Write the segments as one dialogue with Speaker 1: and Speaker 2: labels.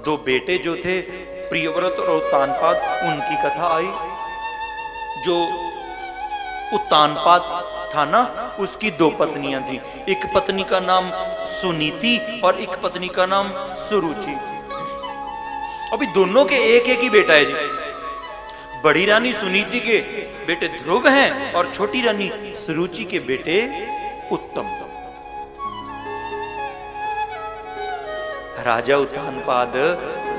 Speaker 1: दो बेटे जो थे प्रियव्रत और उत्तानपाद, उनकी कथा आई। जो उत्तानपाद था ना, उसकी दो पत्नियां थी। एक पत्नी का नाम सुनीति और एक पत्नी का नाम सुरुचि। अभी दोनों के एक एक ही बेटा है जी। बड़ी रानी सुनीति के बेटे ध्रुव हैं और छोटी रानी सुरुचि के बेटे उत्तम। राजा उत्तानपाद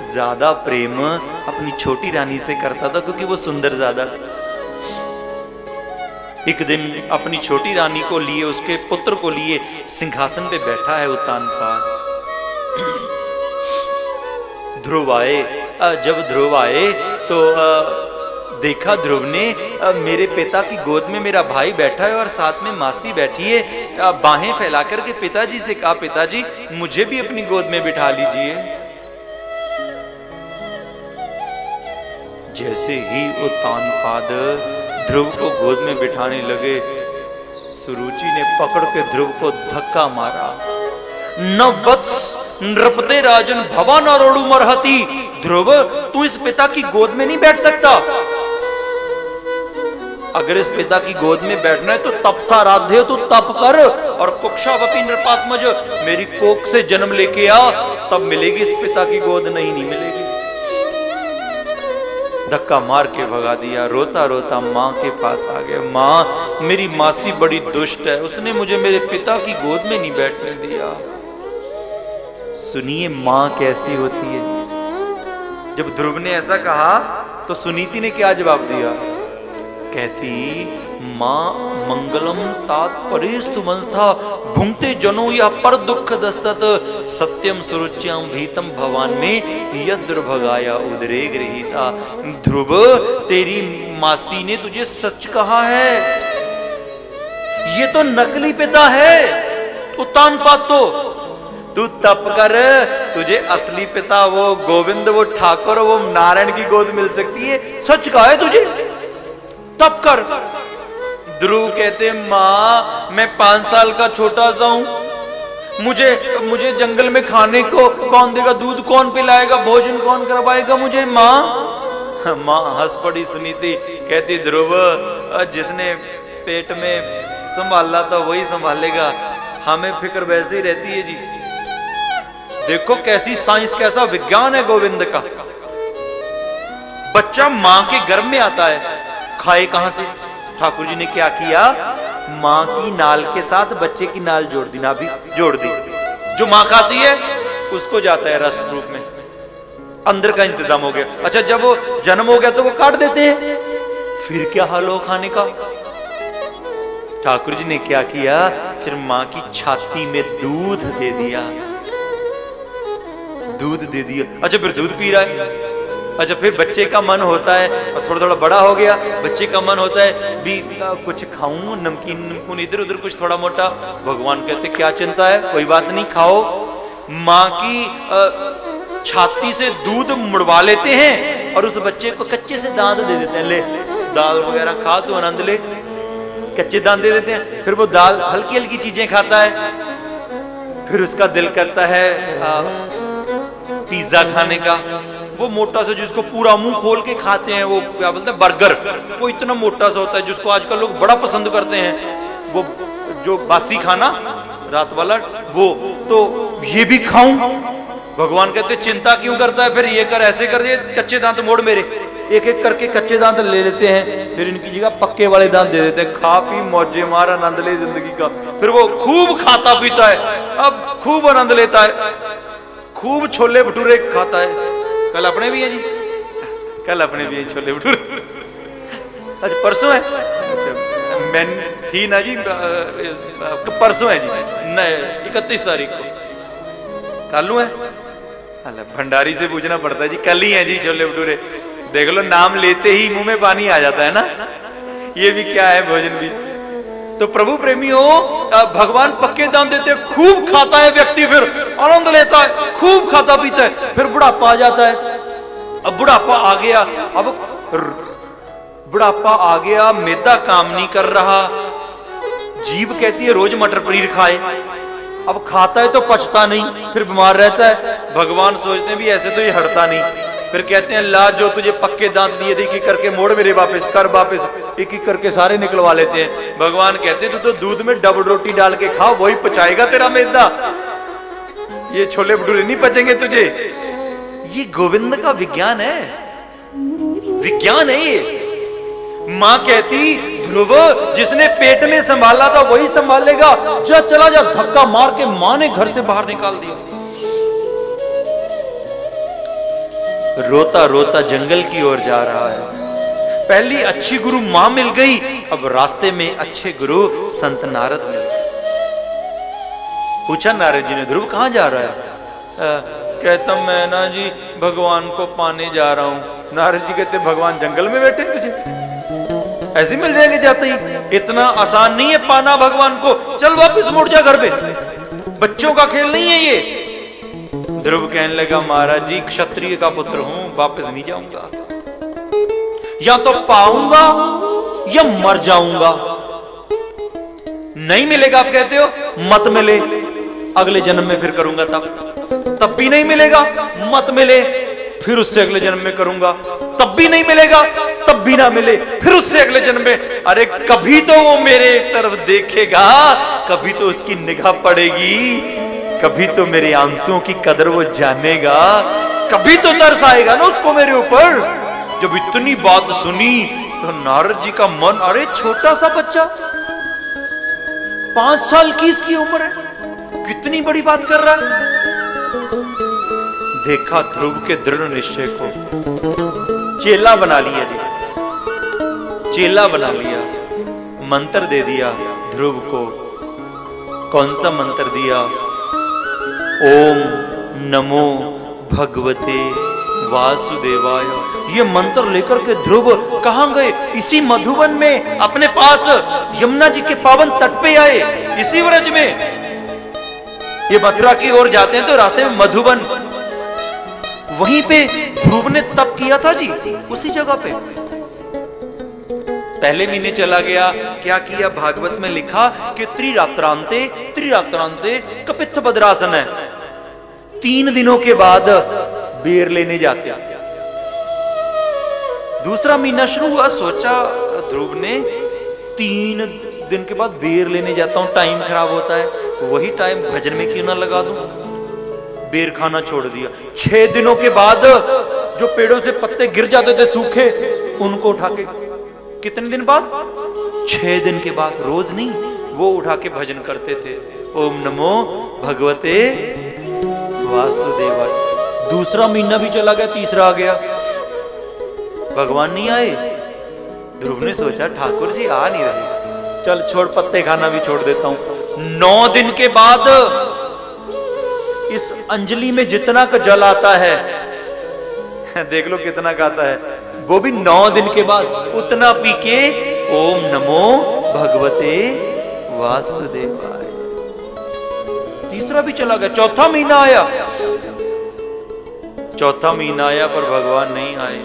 Speaker 1: ज्यादा प्रेम अपनी छोटी रानी से करता था क्योंकि वो सुंदर ज्यादा थी। एक दिन अपनी छोटी रानी को लिए, उसके पुत्र को लिए सिंहासन पे बैठा है उत्तानपाद। ध्रुव आए। जब ध्रुव आए तो देखा ध्रुव ने मेरे पिता की गोद में मेरा भाई बैठा है और साथ में मासी बैठी है। बाहें फैलाकर के पिताजी से कहा, पिताजी मुझे भी अपनी गोद में बिठा लीजिए। जैसे ही उत्तानपाद ध्रुव को गोद में बिठाने लगे, सुरुचि ने पकड़ के ध्रुव को धक्का मारा। न वत्स नृपते राजन भवा न रोड़ू मरहती। ध्रुव, तू इस पिता की गोद में नहीं बैठ सकता। अगर इस पिता की गोद में बैठना है तो तपसाराध्य तो तप कर, और कुक्षावपी नृपात्मज, मेरी कोख से जन्म लेके आ, तब मिलेगी इस पिता की गोद, नहीं मिलेगी। धक्का मार के भगा दिया। रोता रोता माँ के पास आ गया। माँ, मेरी मासी बड़ी दुष्ट है, उसने मुझे मेरे पिता की गोद में नहीं बैठने दिया। सुनिए माँ कैसी होती है। जब ध्रुव ने ऐसा कहा तो सुनीति ने क्या जवाब दिया? कहती, माँ मंगलम तात्परेस्तु मंस्था भुंगते जनो या पर दुख दस्तत सत्यम सुरुच्याम भीतम भवान में यद्रभगाया उदरे गृहीता। ध्रुव, तेरी मासी ने तुझे सच कहा है, ये तो नकली पिता है उत्तानपाद। तो तू तप कर, तुझे असली पिता वो गोविंद, वो ठाकुर, वो नारायण की गोद मिल सकती है। सच कहा है तुझे, तप कर। ध्रुव कहते, माँ मैं 5 साल का छोटा सा हूं, मुझे जंगल में खाने को कौन देगा, दूध कौन पिलाएगा, भोजन कौन करवाएगा मुझे माँ। माँ हंस पड़ी सुनीति। कहती, ध्रुव जिसने पेट में संभाला था वही संभालेगा, हमें फिक्र वैसे ही रहती है जी। देखो कैसी साइंस, कैसा विज्ञान है गोविंद का। बच्चा मां के गर्भ में आता है, खाए कहां से? ठाकुर जी ने क्या किया, मां की नाल के साथ बच्चे की नाल जोड़ दी, नाभि जोड़ दी। जो मां खाती है उसको जाता है रस रूप में, अंदर का इंतजाम हो गया। अच्छा, जब वो जन्म हो गया तो वो काट देते हैं, फिर क्या हाल हो खाने का? ठाकुर जी ने क्या किया, फिर मां की छाती में दूध दे दिया, दूध दे दिया। अच्छा, फिर दूध पी रहा है। अच्छा, फिर बच्चे का मन होता है, और थोड़ा थोड़ा बड़ा हो गया, बच्चे का मन होता है भी कुछ खाऊं, नमकीन नमकीन इधर उधर कुछ थोड़ा मोटा। भगवान कहते, क्या चिंता है, कोई बात नहीं, खाओ। माँ की छाती से दूध मुड़वा लेते हैं और उस बच्चे को कच्चे से दांत दे देते हैं। ले दाल वगैरह खा, तो आनंद ले, कच्चे दांत दे देते हैं। फिर वो दाल हल्की हल्की चीजें खाता है, फिर उसका दिल करता है पिज्जा खाने का। वो मोटा सा जिसको पूरा मुंह खोल के खाते हैं, वो क्या बोलते हैं, बर्गर, वो इतना मोटा सा होता है जिसको आजकल लोग बड़ा पसंद करते हैं। वो जो बासी खाना रात वाला, वो तो ये भी खाऊं। भगवान कहते, चिंता क्यों करता है, फिर ये कर, ऐसे कर, ये कच्चे दांत मोड़ मेरे। एक एक करके कच्चे दांत ले लेते हैं, फिर इनकी जगह पक्के वाले दांत दे देते हैं। खा पी मौजे मार, आनंद ले जिंदगी का। फिर वो खूब खाता पीता है, अब खूब आनंद लेता है, खूब छोले भटूरे खाता है। कल अपने भी है जी, कल अपने भी है छोले भटूरे। अच्छा, परसों है? अच्छा, मैं थी ना जी, परसों है जी, 31 तारीख को। कल है? भंडारी से पूछना पड़ता है जी, कल ही है जी छोले भटूरे। देख लो, नाम लेते ही मुंह में पानी आ जाता है ना। ये भी क्या है, भोजन भी। तो प्रभु प्रेमी हो, भगवान पक्के दान देते हैं, खूब खाता है व्यक्ति, फिर आनंद लेता है, खूब खाता पीता है, फिर बुढ़ापा आ जाता है। अब बुढ़ापा आ गया, अब बुढ़ापा आ गया, मैदा काम नहीं कर रहा, जीभ कहती है रोज मटर पनीर खाए, अब खाता है तो पचता नहीं, फिर बीमार रहता है। भगवान सोचते हैं भी ऐसे तो ये हटता नहीं, फिर कहते हैं ला जो तुझे पक्के दांत दिए थे, एक एक करके मोड़ मेरे वापस कर वापस, एक एक करके सारे निकलवा लेते हैं। भगवान कहते हैं तू तो दूध में डबल रोटी डाल के खा, वही पचाएगा तेरा मैदा, ये छोले भटूरे नहीं पचेंगे तुझे। ये गोविंद का विज्ञान है, विज्ञान है ये। मां कहती ध्रुव जिसने पेट में संभाला था वही संभालेगा, जा चला जा। धक्का मार के मां ने घर से बाहर निकाल दिया। रोता रोता जंगल की ओर जा रहा है। पहली अच्छी गुरु मां मिल गई, अब रास्ते में अच्छे गुरु संत नारद मिल गए। पूछा नारद जी ने ध्रुव कहां जा रहा है? कहता मैं ना जी भगवान को पाने जा रहा हूं। नारद जी कहते भगवान जंगल में बैठे तुझे ऐसे मिल जाएंगे जाते ही? इतना आसान नहीं है पाना भगवान को, चल वापस मुड़ जा घर पे, बच्चों का खेल नहीं है ये। ध्रुव कहने लगा महाराज जी क्षत्रिय का पुत्र हूं, वापस नहीं जाऊंगा, या तो पाऊंगा या मर जाऊंगा। नहीं मिलेगा आप कहते हो, मत मिले अगले जन्म में फिर करूंगा, तब भी नहीं मिलेगा, मत मिले फिर उससे अगले जन्म में करूंगा, तब भी नहीं मिलेगा, तब भी ना मिले फिर उससे अगले जन्म में। अरे कभी तो वो मेरे तरफ देखेगा, कभी तो उसकी निगाह पड़ेगी, कभी तो मेरे आंसुओं की कदर वो जानेगा, कभी तो तरस आएगा ना उसको मेरे ऊपर। जब इतनी बात सुनी तो नारद जी का मन, अरे छोटा सा बच्चा 5 साल की इसकी उम्र है, कितनी बड़ी बात कर रहा है। देखा ध्रुव के दृढ़ निश्चय को, चेला बना लिया जी, चेला बना लिया, मंत्र दे दिया ध्रुव को। कौन सा मंत्र दिया? ओम नमो भगवते वासुदेवाय। ये मंत्र लेकर के ध्रुव कहां गए? इसी मधुवन में अपने पास यमुना जी के पावन तट पे आए, इसी व्रज में। ये मथुरा की ओर जाते हैं तो रास्ते में मधुवन, वहीं पे ध्रुव ने तप किया था जी, उसी जगह पे। पहले महीने चला गया, क्या किया? भागवत में लिखा कि त्रिरात्रांते कपित्थ भद्रासन है। 3 दिनों के बाद बेर लेने जाते। दूसरा महीना शुरू हुआ, सोचा ध्रुव ने 3 दिन के बाद बेर लेने जाता हूं, टाइम खराब होता है, वही टाइम भजन में क्यों ना लगा दूं। बेर खाना छोड़ दिया। 6 दिनों के बाद जो पेड़ों से पत्ते गिर जाते थे सूखे, उनको उठा के, कितने दिन बाद? 6 दिन के बाद, रोज नहीं, वो उठा के भजन करते थे, ओम नमो भगवते वासुदेवाय। दूसरा महीना भी चला गया, तीसरा आ गया, भगवान नहीं आए। ध्रुव ने सोचा ठाकुर जी आ नहीं रहे, चल छोड़, पत्ते खाना भी छोड़ देता हूं। 9 दिन के बाद इस अंजलि में जितना का जल आता है, देख लो कितना का आता है, वो भी 9 दिन के बाद उतना पी के ओम नमो भगवते वासुदेवाय। तीसरा भी चला गया, चौथा महीना आया, चौथा महीना आया पर भगवान नहीं आए।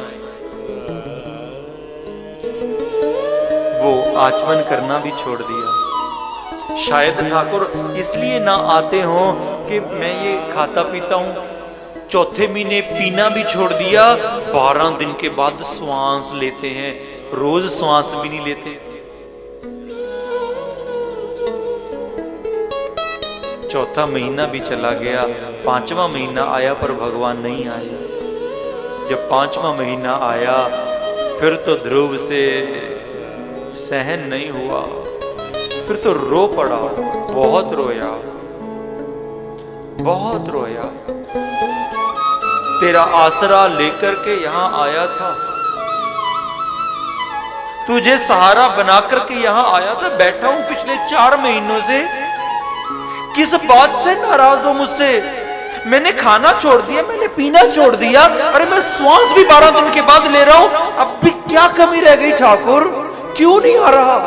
Speaker 1: वो आचमन करना भी छोड़ दिया। शायद ठाकुर इसलिए ना आते हो कि मैं ये खाता पीता हूं। चौथे महीने पीना भी छोड़ दिया, 12 दिन के बाद श्वास लेते हैं, रोज श्वास भी नहीं लेते। चौथा महीना भी चला गया, 5वां महीना आया पर भगवान नहीं आए। जब 5वां महीना आया फिर तो ध्रुव से सहन नहीं हुआ, फिर तो रो पड़ा, बहुत रोया, बहुत रोया। तेरा आसरा लेकर के यहां आया था, तुझे सहारा बना करके यहां आया था, बैठा हूं पिछले 4 महीनों से, किस बात से नाराज हो मुझसे? मैंने खाना छोड़ दिया, मैंने पीना छोड़ दिया, अरे मैं श्वास भी 12 दिन के बाद ले रहा हूं, अब भी क्या कमी रह गई ठाकुर, क्यों नहीं आ रहा?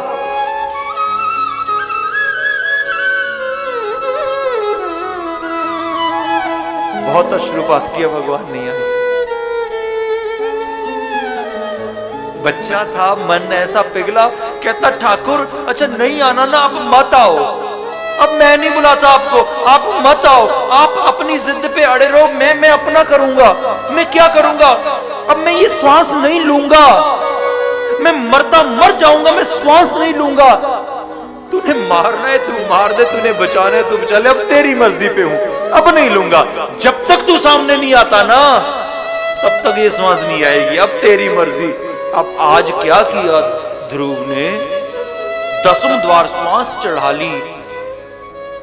Speaker 1: बहुत अश्रुपात किया, भगवान नहीं आए। बच्चा था, मन ऐसा पिघला, कहता ठाकुर अच्छा नहीं आना ना, अब मत आओ, अब मैं नहीं बुलाता आपको, आप मत आओ, आप अपनी जिद पे अड़े रहो, मैं अपना करूंगा। मैं क्या करूंगा? अब मैं ये श्वास नहीं लूंगा, मैं मरता मर जाऊंगा, मैं श्वास नहीं लूंगा। तूने मारना है तू मार दे, तूने बचाना है तू बचा ले, अब तेरी मर्जी पे हूं, अब नहीं लूंगा। जब तक तू सामने नहीं आता ना तब तक ये श्वास नहीं आएगी, अब तेरी मर्जी। अब आज क्या किया ध्रुव ने? 10वें द्वार श्वास चढ़ा ली,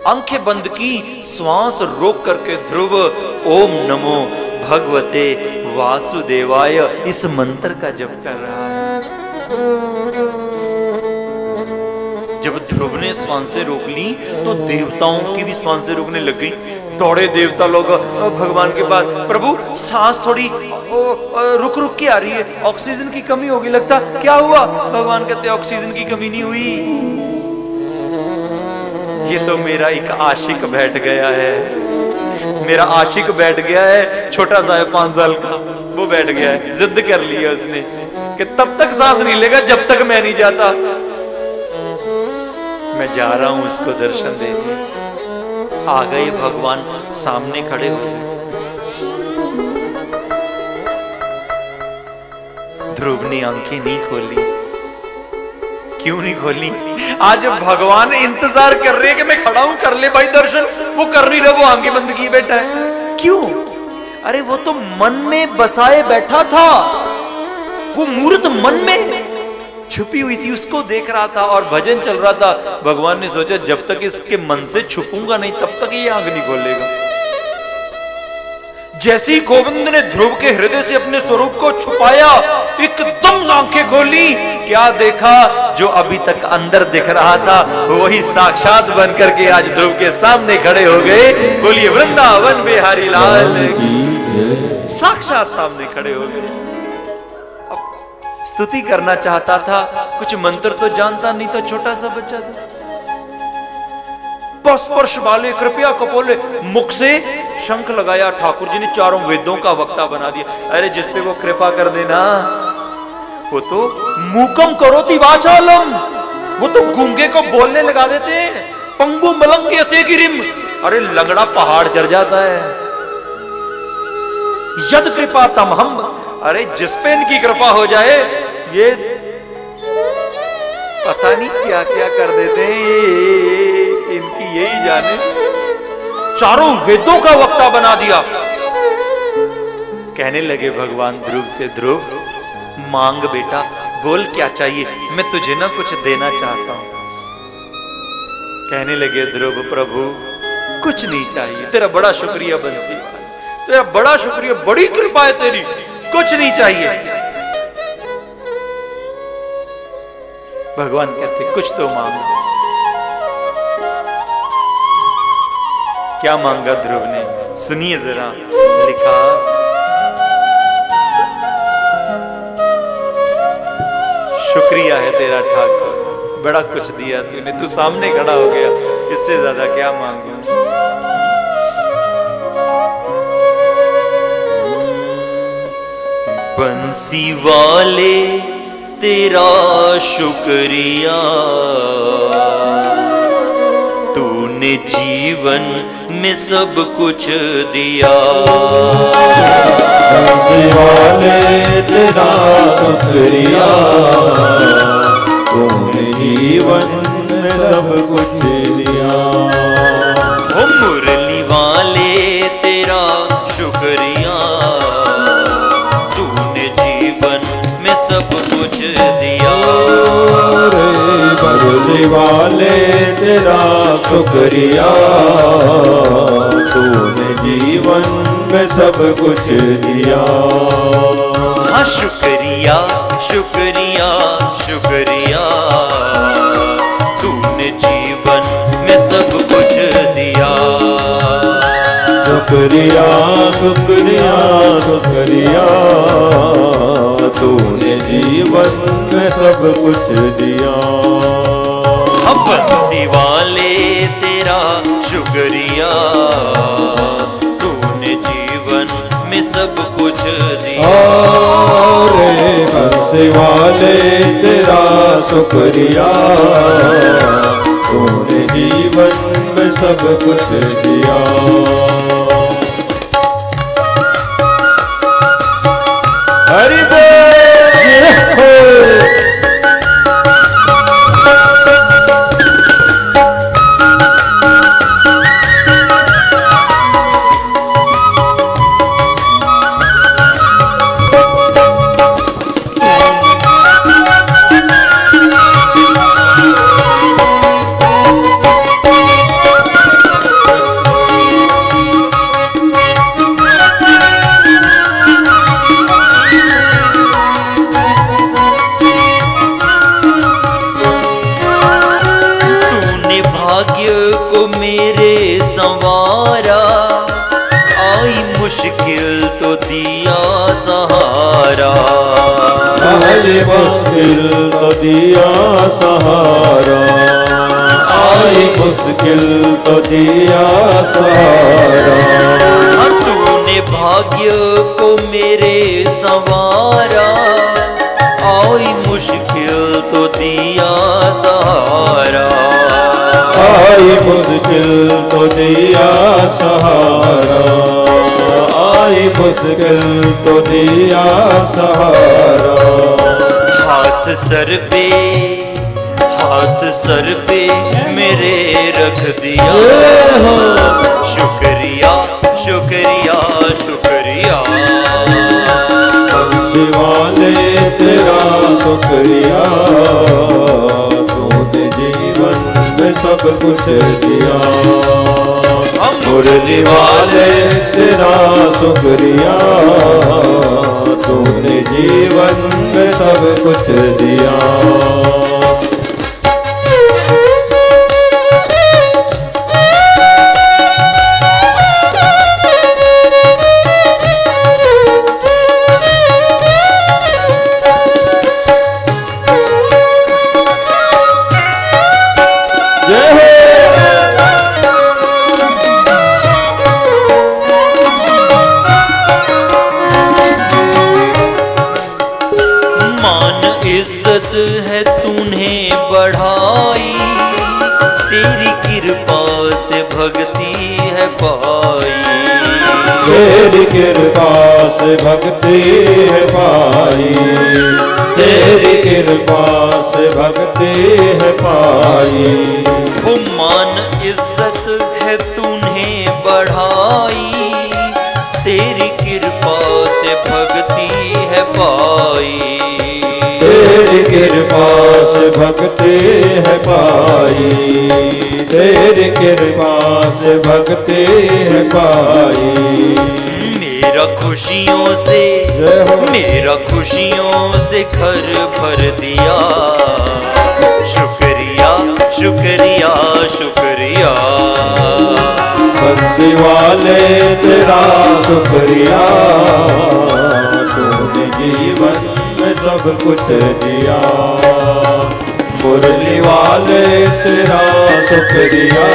Speaker 1: आंखें बंद की, श्वास रोक करके ध्रुव ओम नमो भगवते वासुदेवाय इस मंत्र का जप कर रहा है। जब ध्रुव ने श्वासें रोक ली तो देवताओं की भी श्वासें रोकने लग गई। दौड़े देवता लोग भगवान के पास, प्रभु सांस थोड़ी रुक रुक के आ रही है, ऑक्सीजन की कमी होगी लगता, क्या हुआ? भगवान कहते ऑक्सीजन की कमी नहीं हुई, ये तो मेरा एक आशिक बैठ गया है, मेरा आशिक बैठ गया है, छोटा सा है 5 साल का, वो बैठ गया है, जिद कर ली है उसने कि तब तक सांस नहीं लेगा जब तक मैं नहीं जाता। मैं जा रहा हूं उसको दर्शन देने। आ गए भगवान, सामने खड़े हो गए। ध्रुव ने आंखें नहीं खोली। क्यों नहीं खोली? आज भगवान इंतजार कर रहे हैं कि मैं खड़ा हूं, कर ले भाई दर्शन, वो कर नहीं रहा, वो आंखें बंद किए बैठा है। क्यों? अरे वो तो मन में बसाए बैठा था, वो मूर्त मन में छुपी हुई थी, उसको देख रहा था और भजन चल रहा था। भगवान ने सोचा जब तक इसके मन से छुपूंगा नहीं तब तक ये आंख नहीं खोलेगा। जैसे ही गोविंद ने ध्रुव के हृदय से अपने स्वरूप को छुपाया, एकदम आंखें खोली, क्या देखा? जो अभी तक अंदर दिख रहा था वही साक्षात बनकर के आज ध्रुव के सामने खड़े हो गए। बोलिए वृंदावन बिहारी लाल की। साक्षात सामने खड़े हो गए। स्तुति करना चाहता था, कुछ मंत्र तो जानता नहीं था, छोटा सा बच्चा था। स्पर्श वाले कृपया कपोले, मुख से शंख लगाया, ठाकुर जी ने चारों वेदों का वक्ता बना दिया। अरे जिसपे वो कृपा कर देना, वो तो मूकम करोति वाचालम, वो तो गूंगे को बोलने लगा देते हैं। पंगु मलंग यते गिरिम, अरे लंगड़ा पहाड़ चढ़ जाता है। यद कृपा तमहम, अरे जिस पे इनकी कृपा हो जाए ये पता नहीं क्या क्या कर देते हैं, इनकी यही जाने। चारों वेदों का वक्ता बना दिया। कहने लगे भगवान ध्रुव से, ध्रुव मांग बेटा, बोल क्या चाहिए, मैं तुझे ना कुछ देना चाहता हूं। कहने लगे ध्रुव, प्रभु कुछ नहीं चाहिए, तेरा बड़ा शुक्रिया बंसी, तेरा बड़ा शुक्रिया, बड़ी कृपा है तेरी, कुछ नहीं चाहिए। भगवान कहते कुछ तो मांगो। क्या मांगा ध्रुव ने? सुनिए जरा। लिखा, शुक्रिया है तेरा ठाकुर, बड़ा कुछ दिया तूने, तू सामने खड़ा हो गया, इससे ज्यादा क्या मांगू। बंसी वाले तेरा शुक्रिया, तूने जीवन में सब कुछ दिया।
Speaker 2: बंसी वाले तेरा शुक्रिया, तूने जीवन में सब कुछ दिया।
Speaker 1: ओ मुरली वाले तेरा शुक्रिया, तूने जीवन में सब कुछ दिया।
Speaker 2: बंसी वाले तेरा शुक्रिया, तूने जीवन में सब कुछ दिया।
Speaker 1: हाँ शुक्रिया शुक्रिया शुक्रिया, तूने जीवन में सब कुछ दिया।
Speaker 2: शुक्रिया शुक्रिया शुक्रिया, तूने जीवन में सब कुछ दिया।
Speaker 1: अब बंसी वाले तेरा शुक्रिया, तूने जीवन में सब कुछ दिया।
Speaker 2: अरे बंसी वाले तेरा शुक्रिया, तूने जीवन में सब कुछ दिया। हरि बोल।
Speaker 1: को मेरे संवारा, आई मुश्किल तो दिया सहारा।
Speaker 2: आई मुश्किल तो दिया सहारा, आई मुश्किल तो दिया सहारा।
Speaker 1: तूने भाग्य को मेरे संवारा, आई मुश्किल तो दिया सहारा।
Speaker 2: आई मुश्किल तो दिया सहारा, आई मुश्किल तो दिया सहारा।
Speaker 1: हाथ सर पे मेरे रख दिया, शुक्रिया शुक्रिया शुक्रिया।
Speaker 2: शिवाले तेरा शुक्रिया, तूने जीवन में सब कुछ दिया। मुरली वाले तेरा शुक्रिया, तूने जीवन में सब कुछ दिया।
Speaker 1: इज्जत है तूने बढ़ाई, तेरी कृपा से भक्ति है पाई।
Speaker 2: तेरी कृपा से भक्ति है पाई, तेरी कृपा से भक्ति है पाई।
Speaker 1: हो मान इज्जत है तूने बढ़ाई, तेरी कृपा से भक्ति है पाई।
Speaker 2: तेरी कृपा से भक्ति है पाई, तेरी कृपा से भक्ति है पाई।
Speaker 1: मेरा खुशियों से घर भर दिया, शुक्रिया शुक्रिया शुक्रिया।
Speaker 2: बंसी वाले तेरा शुक्रिया, तूने जीवन में सब कुछ दिया। मुरली वाले तेरा शुक्रिया,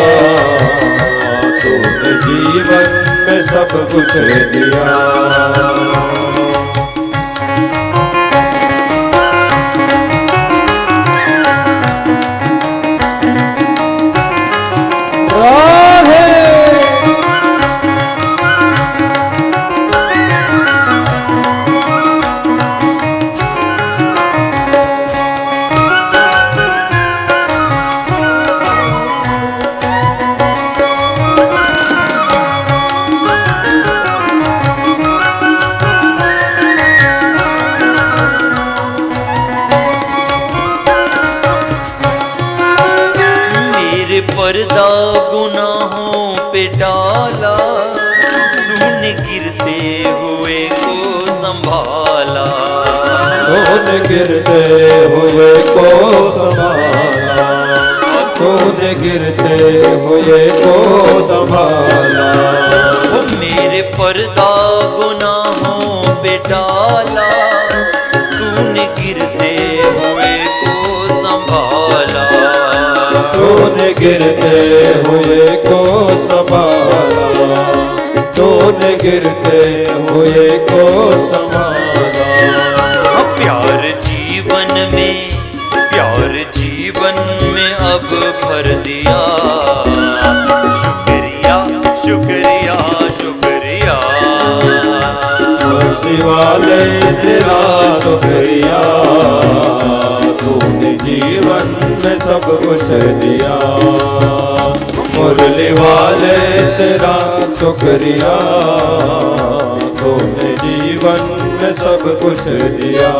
Speaker 2: तूने जीवन में सब कुछ दिया।
Speaker 1: पर्दा गुनाहों पे डाला, तूने गिरते हुए को संभाला।
Speaker 2: तूने गिरते हुए को संभाला, तूने गिरते हुए को संभाला।
Speaker 1: वो मेरे पर्दा गुनाहों पे डाला, तूने गिरते हुए को संभाला।
Speaker 2: तूने गिरते हुए को संभाला, तूने गिरते हुए को संभाला।
Speaker 1: प्यार जीवन में अब भर दिया, शुक्रिया शुक्रिया
Speaker 2: बंसी वाले तेरा शुक्रिया, तूने जीवन में सब कुछ दिया। मुरली वाले तेरा शुक्रिया, तूने जीवन में सब कुछ दिया।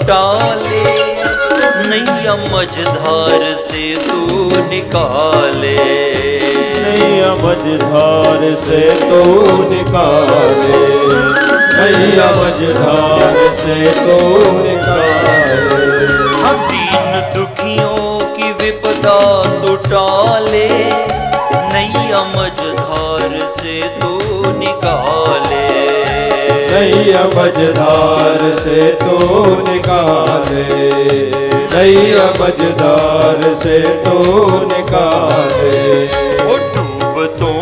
Speaker 1: टाले नैया मझधार से तू निकाले,
Speaker 2: नैया मझधार से तू निकाले, नैया मझधार से तू निकाले।
Speaker 1: दीन दुखियों की विपदा तू टाले, नैया मझधार से तू निकाले,
Speaker 2: नैया मझधार से तू निकाले, नैया मझधार से तू निकाले।
Speaker 1: वो डूबतों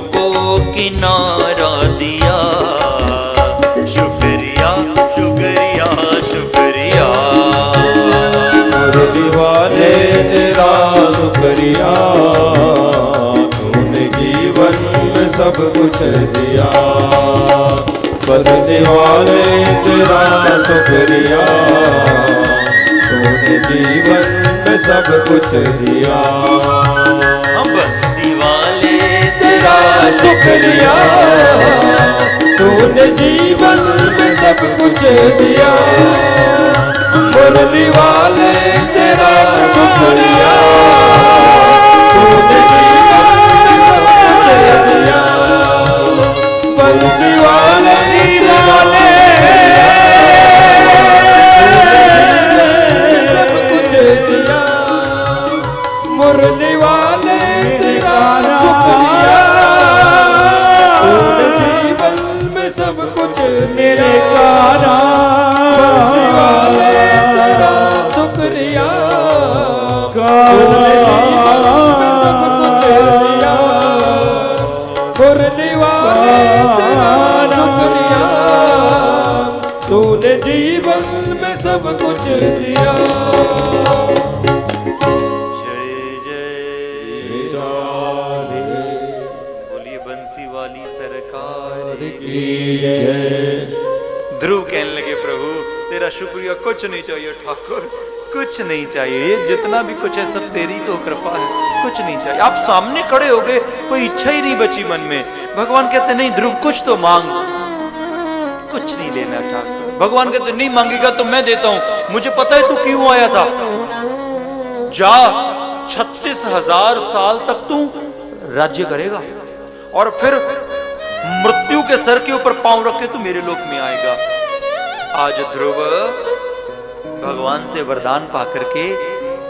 Speaker 1: को किनारा दिया, शुक्रिया शुक्रिया शुक्रिया।
Speaker 2: मुरली वाले तेरा शुक्रिया, तूने जीवन में सब कुछ दिया। बंसी वाले तेरा शुक्रिया, तूने जीवन में सब कुछ दिया।
Speaker 1: बंसी वाले
Speaker 2: तेरा शुक्रिया, तूने जीवन में सब कुछ दिया। मुरली वाले तेरा शुक्रिया, तूने जीवन में सब कुछ दिया। बंसी वाले सब कुछ दिया। मुरली वाले तेरा शुक्रिया, तूने जीवन में सब कुछ मेरे गाना। बंसी वाले तेरा शुक्रिया, तूने जीवन में सब कुछ दिया। मुरली वाले तेरा शुक्रिया, तूने जीवन में सब कुछ दिया।
Speaker 1: जय जय बोलिए बंसी वाली सरकार
Speaker 2: की जय।
Speaker 1: ध्रुव कहने लगे प्रभु तेरा शुक्रिया, कुछ नहीं चाहिए ठाकुर, कुछ नहीं चाहिए, ये जितना भी कुछ है सब तेरी तो कृपा है, कुछ नहीं चाहिए। आप सामने खड़े हो गए, कोई इच्छा ही नहीं बची मन में। भगवान कहते नहीं ध्रुव कुछ तो मांग, कुछ नहीं लेना ठाकुर। भगवान कहते नहीं मांगेगा तो मैं देता हूं, मुझे पता है तू क्यों आया था। जा 36,000 साल तक तू राज्य करेगा और फिर मृत्यु के सर के ऊपर पांव रख के तू मेरे लोक में आएगा। आज ध्रुव भगवान से वरदान पाकर के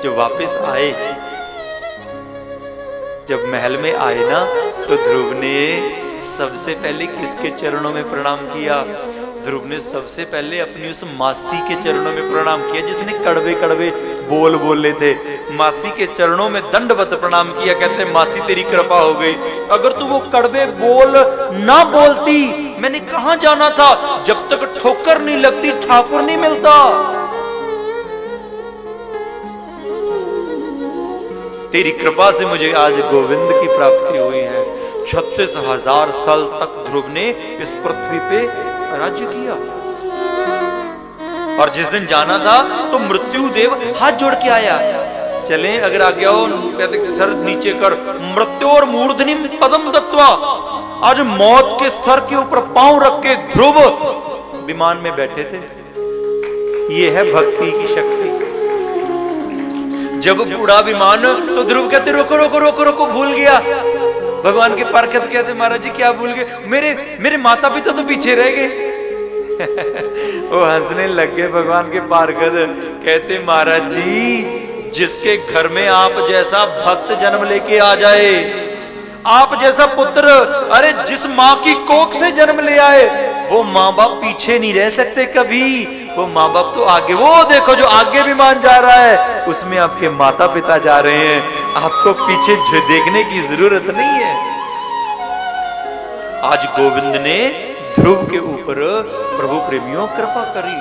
Speaker 1: जब वापस आए, जब महल में आए ना, तो ध्रुव ने सबसे पहले किसके चरणों में प्रणाम किया? ध्रुव ने सबसे पहले अपनी उस मासी के चरणों में प्रणाम किया जिसने कड़वे कड़वे बोल बोले थे। मासी के चरणों में दंडवत प्रणाम किया। कहते मासी तेरी कृपा हो गई, अगर तू वो कड़वे बोल ना बोलती मैंने कहां जाना था। जब तक ठोकर नहीं लगती ठाकुर नहीं मिलता। तेरी कृपा से मुझे आज गोविंद की प्राप्ति हुई है। 36,000 साल तक ध्रुव ने इस पृथ्वी पे राज्य किया और जिस दिन जाना था तो मृत्यु देव हाथ जोड़ के आया। चलें अगर आज्ञा हो, सर नीचे कर। मृत्यु और मूर्धनि पदम दत्वा, आज मौत के सर के ऊपर पांव रख के ध्रुव विमान में बैठे थे। ये है भक्ति की शक्ति, जब बूढ़ा विमान तो ध्रुव कहते रोको रोको रोको रोको, भूल गया। भगवान के पार्षद कहते महाराज जी क्या भूल गए, मेरे माता पिता तो पीछे रह गए। वो हंसने लग गए भगवान के पार्षद, कहते महाराज जी जिसके घर में आप जैसा भक्त जन्म लेके आ जाए, आप जैसा पुत्र, अरे जिस माँ की कोख से जन्म ले आए, वो माँ बाप पीछे नहीं रह सकते कभी। वो माँ बाप तो आगे, वो देखो जो आगे विमान जा रहा है उसमें आपके माता पिता जा रहे हैं, आपको पीछे देखने की जरूरत नहीं है। आज गोविंद ने ध्रुव के ऊपर प्रभु प्रेमियों कृपा करी।